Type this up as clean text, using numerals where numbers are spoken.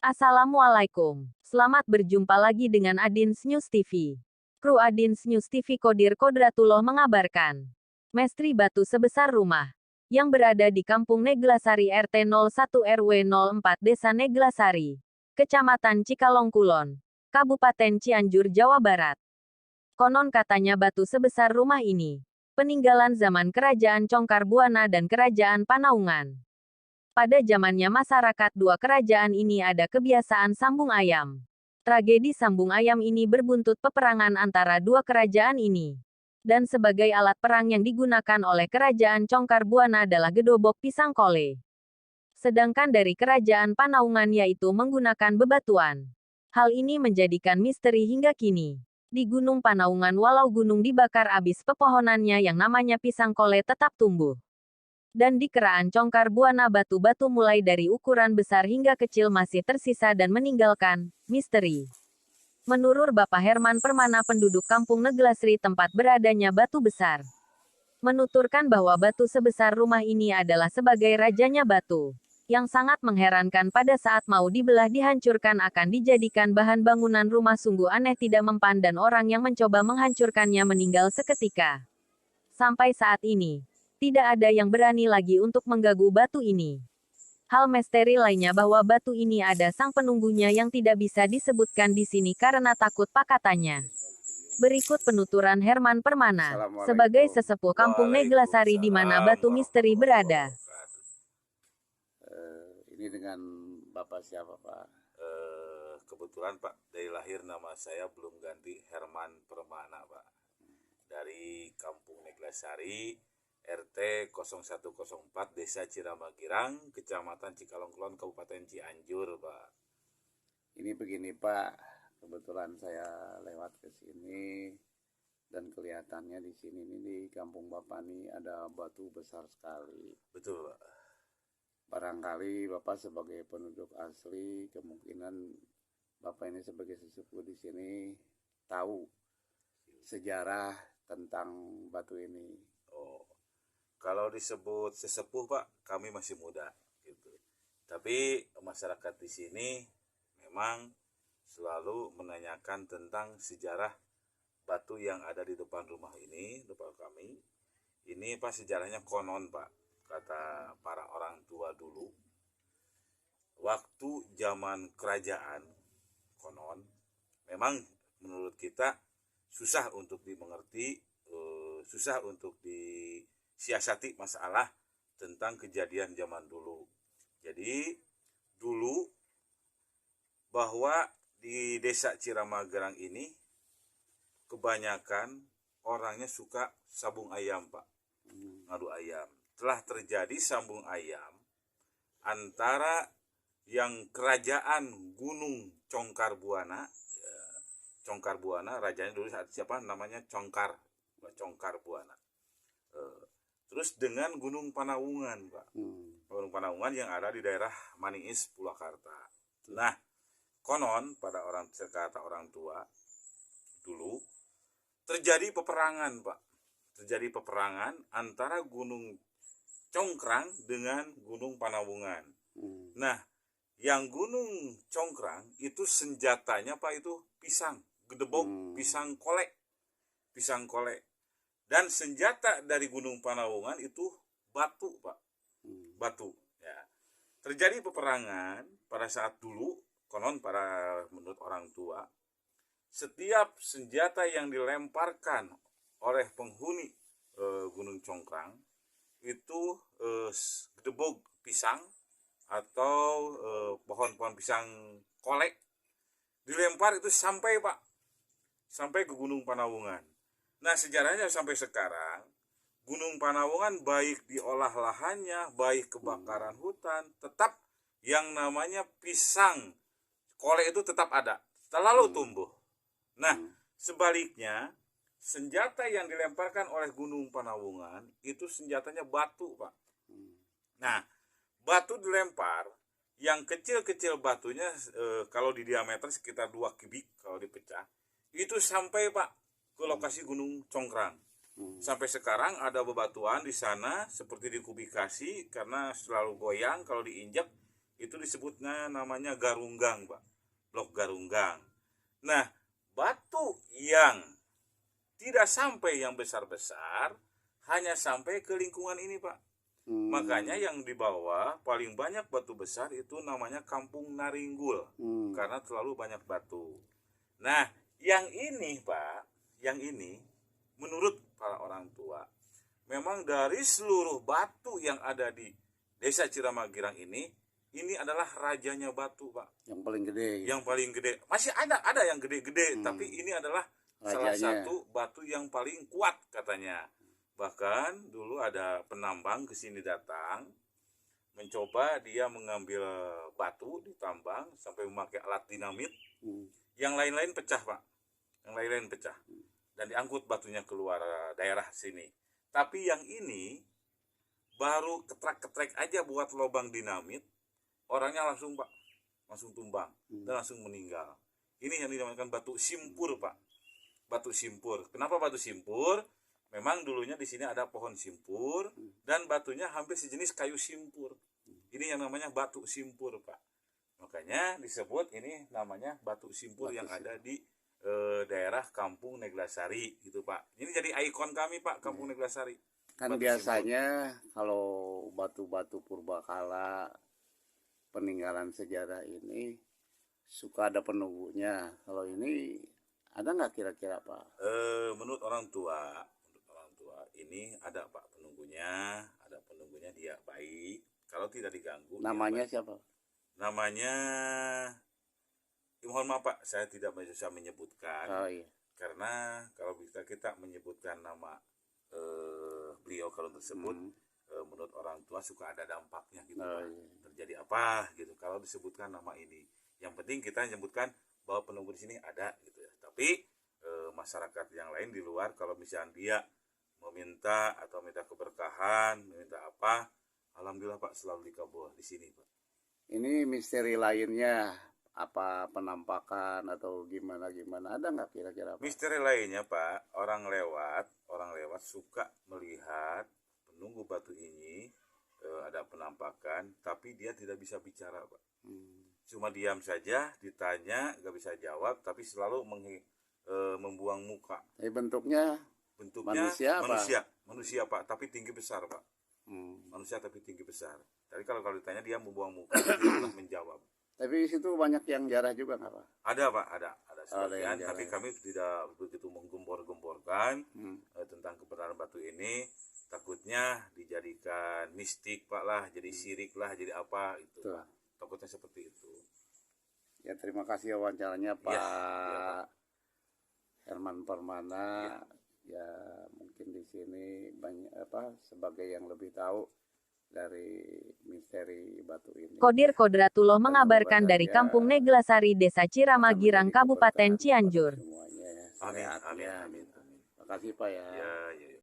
Assalamualaikum. Selamat berjumpa lagi dengan Adins News TV. Kru Adins News TV Kodir Kodratullah mengabarkan. Mestri batu sebesar rumah yang berada di Kampung Neglasari RT 01 RW 04 Desa Neglasari, Kecamatan Cikalong Kulon, Kabupaten Cianjur, Jawa Barat. Konon katanya batu sebesar rumah ini peninggalan zaman Kerajaan Congkar Buana dan Kerajaan Panaungan. Pada zamannya masyarakat dua kerajaan ini ada kebiasaan sambung ayam. Tragedi sambung ayam ini berbuntut peperangan antara dua kerajaan ini. Dan sebagai alat perang yang digunakan oleh Kerajaan Congkar Buana adalah gedobok pisang kole. Sedangkan dari Kerajaan Panaungan yaitu menggunakan bebatuan. Hal ini menjadikan misteri hingga kini. Di Gunung Panaungan walau gunung dibakar habis pepohonannya yang namanya pisang kole tetap tumbuh. Dan di Keraan Congkar Buana batu-batu mulai dari ukuran besar hingga kecil masih tersisa dan meninggalkan misteri. Menurut Bapak Herman Permana penduduk Kampung Neglasari tempat beradanya batu besar, menuturkan bahwa batu sebesar rumah ini adalah sebagai rajanya batu. Yang sangat mengherankan pada saat mau dibelah dihancurkan akan dijadikan bahan bangunan rumah sungguh aneh tidak mempan dan orang yang mencoba menghancurkannya meninggal seketika. Sampai saat ini, tidak ada yang berani lagi untuk mengganggu batu ini. Hal misteri lainnya bahwa batu ini ada sang penunggunya yang tidak bisa disebutkan di sini karena takut katanya. Berikut penuturan Herman Permana, sebagai sesepuh Kampung Neglasari di mana batu misteri berada. Ini dengan Bapak siapa, Pak? Kebetulan Pak, dari lahir nama saya belum ganti, Herman Permana Pak. Dari Kampung Neglasari, RT 0104 Desa Ciramagirang, Kecamatan Cikalong Kulon, Kabupaten Cianjur, Pak. Ini begini, Pak. Kebetulan saya lewat ke sini dan kelihatannya di sini nih di kampung Bapak nih ada batu besar sekali. Betul, Pak. Barangkali Bapak sebagai penduduk asli, kemungkinan Bapak ini sebagai sesepuh di sini tahu sejarah tentang batu ini. Oh. Kalau disebut sesepuh Pak, kami masih muda gitu. Tapi masyarakat di sini memang selalu menanyakan tentang sejarah batu yang ada di depan rumah ini, depan kami. Ini Pak sejarahnya konon Pak, kata para orang tua dulu. Waktu zaman kerajaan konon, memang menurut kita susah untuk dimengerti, susah untuk siasati masalah tentang kejadian zaman dulu. Jadi dulu bahwa di desa Ciramagirang ini kebanyakan orangnya suka sambung ayam Pak, ngadu ayam. Telah terjadi sambung ayam antara yang kerajaan Gunung Congkar Buana, Congkar Buana, rajanya dulu siapa namanya Congkar Buana. Terus dengan Gunung Panaungan, Pak. Gunung Panaungan yang ada di daerah Maniis, Purwakarta. Nah, konon pada kata orang tua dulu terjadi peperangan, Pak. Terjadi peperangan antara Gunung Congkrang dengan Gunung Panaungan. Nah, yang Gunung Congkrang itu senjatanya, Pak, itu pisang, gedebok, pisang kole. Dan senjata dari Gunung Panaungan itu batu, Pak. Batu. Ya. Terjadi peperangan pada saat dulu, konon menurut orang tua, setiap senjata yang dilemparkan oleh penghuni Gunung Congkrang itu gedebok pisang atau pohon-pohon pisang kolek dilempar itu sampai, Pak, sampai ke Gunung Panaungan. Nah, sejarahnya sampai sekarang, Gunung Panaungan baik diolah lahannya, baik kebakaran hutan, tetap yang namanya pisang kole itu tetap ada, selalu tumbuh. Nah, sebaliknya, senjata yang dilemparkan oleh Gunung Panaungan itu senjatanya batu, Pak. Nah, batu dilempar, yang kecil-kecil batunya kalau di diameter sekitar 2 kubik kalau dipecah, itu sampai, Pak, ke lokasi Gunung Congkrang. Sampai sekarang ada bebatuan di sana seperti dikubikasi karena selalu goyang kalau diinjak itu disebutnya namanya garunggang, Pak. Blok garunggang. Nah, batu yang tidak sampai yang besar-besar hanya sampai ke lingkungan ini, Pak. Makanya yang di bawah paling banyak batu besar itu namanya Kampung Naringgul, karena terlalu banyak batu. Nah, yang ini, Pak, yang ini menurut para orang tua, memang dari seluruh batu yang ada di Desa Ciramagirang ini adalah rajanya batu, Pak. Yang paling gede. Yang paling gede. Masih ada yang gede-gede, tapi ini adalah salah Rajanya. satu batu yang paling kuat katanya. Bahkan dulu ada penambang ke sini datang, mencoba dia mengambil batu ditambang sampai memakai alat dinamit. Yang lain-lain pecah, Pak. Yang lain-lain pecah. Dan diangkut batunya keluar daerah sini. Tapi yang ini baru ketrek-ketrek aja buat lubang dinamit, orangnya langsung, Pak, langsung tumbang dan langsung meninggal. Ini yang dinamakan batu simpur, Pak. Batu simpur. Kenapa batu simpur? Memang dulunya di sini ada pohon simpur dan batunya hampir sejenis kayu simpur. Ini yang namanya batu simpur, Pak. Makanya disebut ini namanya batu simpur yang ada di daerah Kampung Neglasari gitu, Pak. Ini jadi ikon kami, Pak, Kampung Neglasari. Kan Batu biasanya kalau batu-batu purbakala peninggalan sejarah ini suka ada penunggunya. Kalau ini ada nggak kira-kira, Pak? Menurut orang tua ini ada, Pak, penunggunya. Ada penunggunya, dia baik. Kalau tidak diganggu. Namanya siapa? Namanya, mohon maaf, Pak, saya tidak bisa menyebutkan. Oh iya. Karena kalau kita menyebutkan nama beliau kalau tersebut, menurut orang tua suka ada dampaknya gitu, Pak. Iya. Terjadi apa gitu kalau disebutkan nama ini. Yang penting kita menyebutkan bahwa penunggu di sini ada gitu ya. Tapi masyarakat yang lain di luar kalau misalnya dia meminta atau minta keberkahan, meminta apa, alhamdulillah, Pak, selalu dikabul di sini, Pak. Ini misteri lainnya apa penampakan atau gimana ada nggak kira-kira, Pak? Misteri lainnya, Pak, orang lewat suka melihat penunggu batu ini ada penampakan, tapi dia tidak bisa bicara, Pak. Cuma diam saja, ditanya nggak bisa jawab, tapi selalu membuang muka. Tapi bentuknya manusia, Pak, tapi tinggi besar, Pak. Manusia tapi tinggi besar. Tapi kalau ditanya dia membuang muka, dia tidak pernah menjawab. Tapi di situ banyak yang jarah juga nggak, Pak? Ada, Pak, ada sebagian, yang tapi jarah. kami tidak begitu menggembor-gemborkan tentang kebenaran batu ini. Takutnya dijadikan mistik, Pak, lah, jadi sirik lah, jadi apa itu, Pak. Takutnya seperti itu. Ya, terima kasih wawancaranya, Pak. Pak. Herman Permana. Ya, mungkin di sini banyak sebagai yang lebih tahu dari misteri batu ini. Kodir Kodratullah mengabarkan dari Kampung Neglasari, Desa Ciramagirang, Kabupaten Cianjur. Semuanya ya. Amin, Sehat amin, ya. amin. Terima kasih, Pak, ya. Ya, ya.